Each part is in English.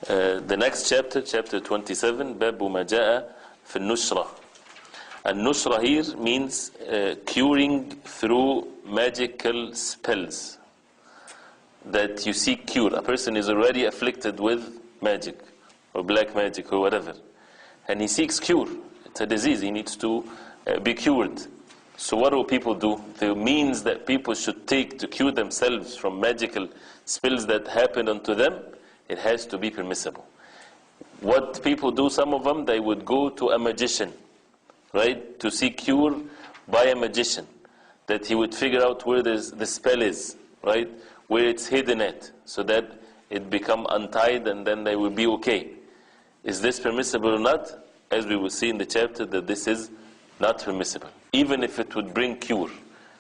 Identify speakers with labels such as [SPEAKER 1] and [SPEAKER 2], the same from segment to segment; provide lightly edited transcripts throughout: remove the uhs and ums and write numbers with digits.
[SPEAKER 1] The next chapter, chapter 27, باب ما جاء في النشرة. النشرة here means curing through magical spells. That you seek cure. A person is already afflicted with magic or black magic or whatever, and he seeks cure. It's a disease, he needs to be cured. So what do people do? The means that people should take to cure themselves from magical spells that happen unto them, it has to be permissible. What people do, some of them, they would go to a magician, right, to seek cure by a magician, that he would figure out where the spell is, right, where it's hidden at, so that it become untied and then they will be okay. Is this permissible or not? As we will see in the chapter, that this is not permissible, even if it would bring cure,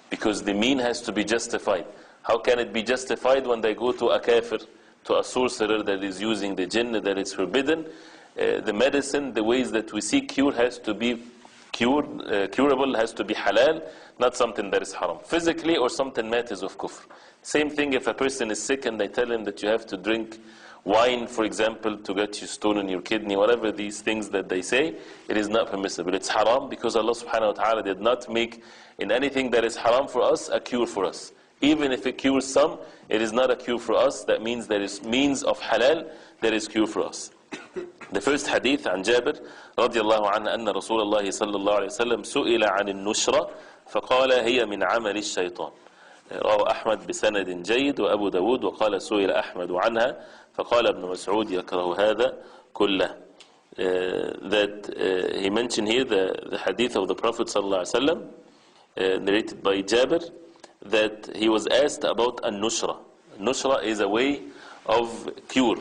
[SPEAKER 1] because the mean has to be justified. How can it be justified when they go to a kafir, to a sorcerer that is using the jinn, that is forbidden? The medicine, the ways that we seek cure has to be curable, has to be halal, not something that is haram, physically or something matters of kufr. Same thing if a person is sick and they tell him that you have to drink wine, for example, to get you stolen your kidney, whatever these things that they say, it is not permissible. It's haram because Allah subhanahu wa ta'ala did not make in anything that is haram for us a cure for us. Even if it cures some, it is not a cure for us. That means there is means of halal that is cure for us. The first hadith عن جابر رضي الله عنه أن رسول الله صلى الله عليه وسلم سئل عن النشرة فقال هي من عمل الشيطان. رواه أحمد بسند جيد وأبو داود وقال سئل أحمد عنها فقال ابن مسعود يكره هذا كله. That he mentioned here the hadith of the Prophet صلى الله عليه وسلم narrated by Jabir, that he was asked about an-nushra. Nushra is a way of cure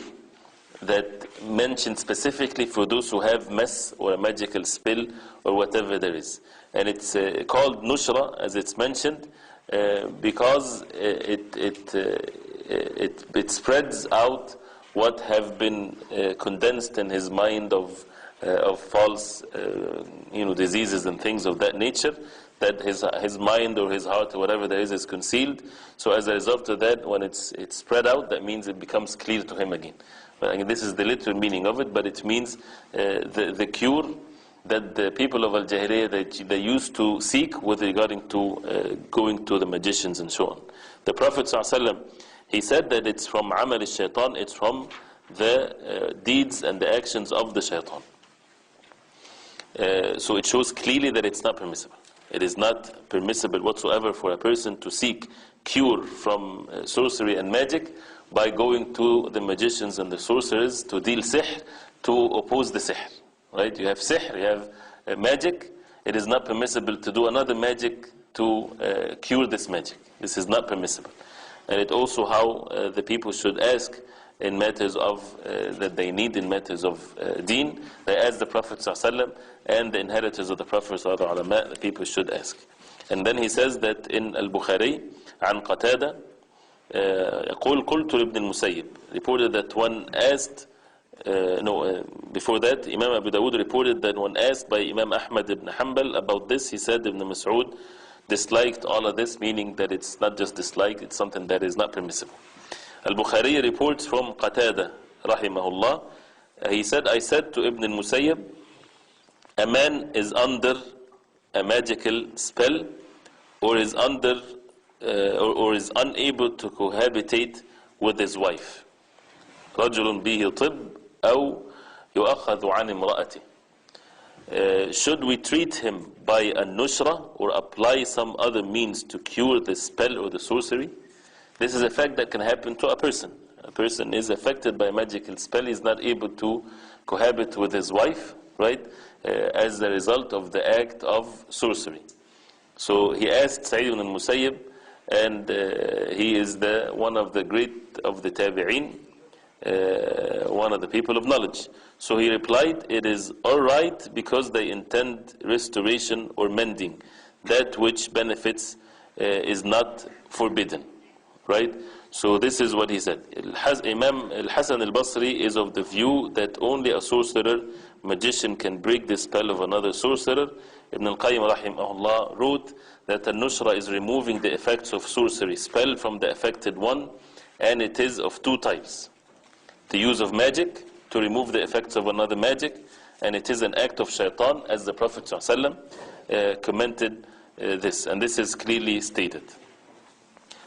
[SPEAKER 1] that mentioned specifically for those who have mess or a magical spell or whatever there is. And it's called nushra, as it's mentioned, because it spreads out what have been condensed in his mind of false diseases and things of that nature, that his mind or his heart or whatever there is concealed. So as a result of that, when it's spread out, that means it becomes clear to him again. But again, this is the literal meaning of it, but it means the cure that the people of Al-Jahiliyyah they used to seek with regarding to going to the magicians and so on. The Prophet ﷺ, he said that it's from amal al-shaytan, it's from the deeds and the actions of the shaytan. So it shows clearly that it's not permissible. It is not permissible whatsoever for a person to seek cure from sorcery and magic by going to the magicians and the sorcerers to deal sihr, to oppose the sihr. Right? You have sihr, you have magic. It is not permissible to do another magic to cure this magic. This is not permissible. And it also how the people should ask in matters of that they need, in matters of deen. They ask the Prophet ﷺ and the inheritors of the Prophet ﷺ, the people should ask. And then he says that in Al-Bukhari عن قتادة يقول قلت لابن المسيب, reported that one asked before that Imam Abu Dawud reported that when asked by Imam Ahmad ibn Hanbal about this, he said Ibn Mas'ud disliked all of this, meaning that it's not just dislike, it's something that is not permissible. Al-Bukhari reports from Qatada rahimahullah, he said, I said to Ibn al-Musayyib, a man is under a magical spell or is under or is unable to cohabitate with his wife. رجل به طب أو يؤخذ عن امرأته. Should we treat him by a nushra or apply some other means to cure the spell or the sorcery? This is a fact that can happen to a person. A person is affected by a magical spell, he is not able to cohabit with his wife, right, as a result of the act of sorcery. So he asked Sa'id ibn al-Musayyib, and he is one of the great of the tabi'in, one of the people of knowledge. So he replied, it is alright because they intend restoration or mending. That which benefits is not forbidden. Right? So this is what he said. Imam Al-Hasan Al-Basri is of the view that only a sorcerer, magician can break the spell of another sorcerer. Ibn Al-Qayyim rahimahullah wrote that al-nushra is removing the effects of sorcery spell from the affected one, and it is of two types. The use of magic to remove the effects of another magic, and it is an act of shaitan, as the Prophet ﷺ commented this, and this is clearly stated.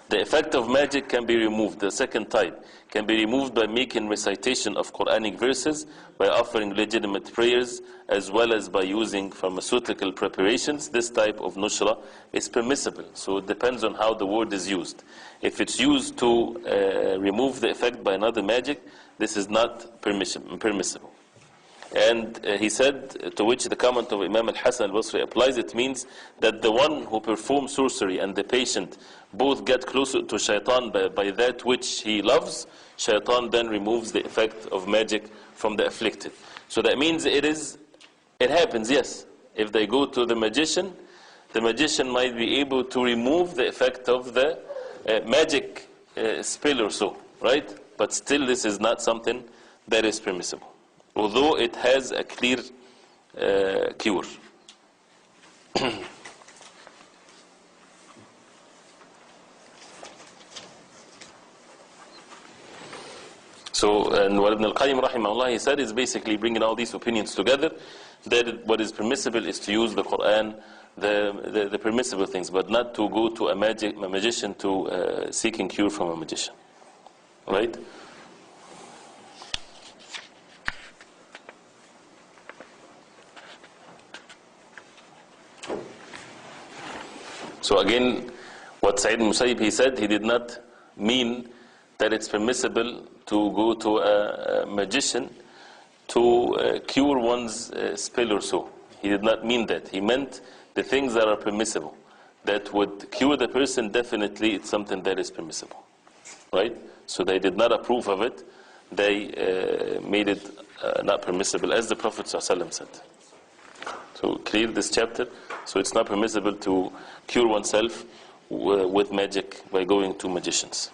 [SPEAKER 1] The effect of magic can be removed, the second type, can be removed by making recitation of Quranic verses, by offering legitimate prayers, as well as by using pharmaceutical preparations. This type of nushra is permissible, so it depends on how the word is used. If it's used to remove the effect by another magic, this is not permissible. And he said, to which the comment of Imam al-Hasan al-Basri applies, it means that the one who performs sorcery and the patient both get closer to shaitan by that which he loves, shaitan then removes the effect of magic from the afflicted. So that means it happens, yes. If they go to the magician might be able to remove the effect of the magic spell or so, right? But still this is not something that is permissible, although it has a clear cure. So, and what Ibn al-Qayyim rahimahullah, he said, is basically bringing all these opinions together, that what is permissible is to use the Quran, the permissible things, but not to go to a magician to seeking cure from a magician, right? So again, what Sa'id al-Musayyib, he said, he did not mean that it's permissible to go to a magician to cure one's spell or so. He did not mean that. He meant the things that are permissible, that would cure the person. Definitely it's something that is permissible, right? So they did not approve of it. They made it not permissible, as the Prophet ﷺ said. So clear this chapter. So it's not permissible to cure oneself with magic by going to magicians.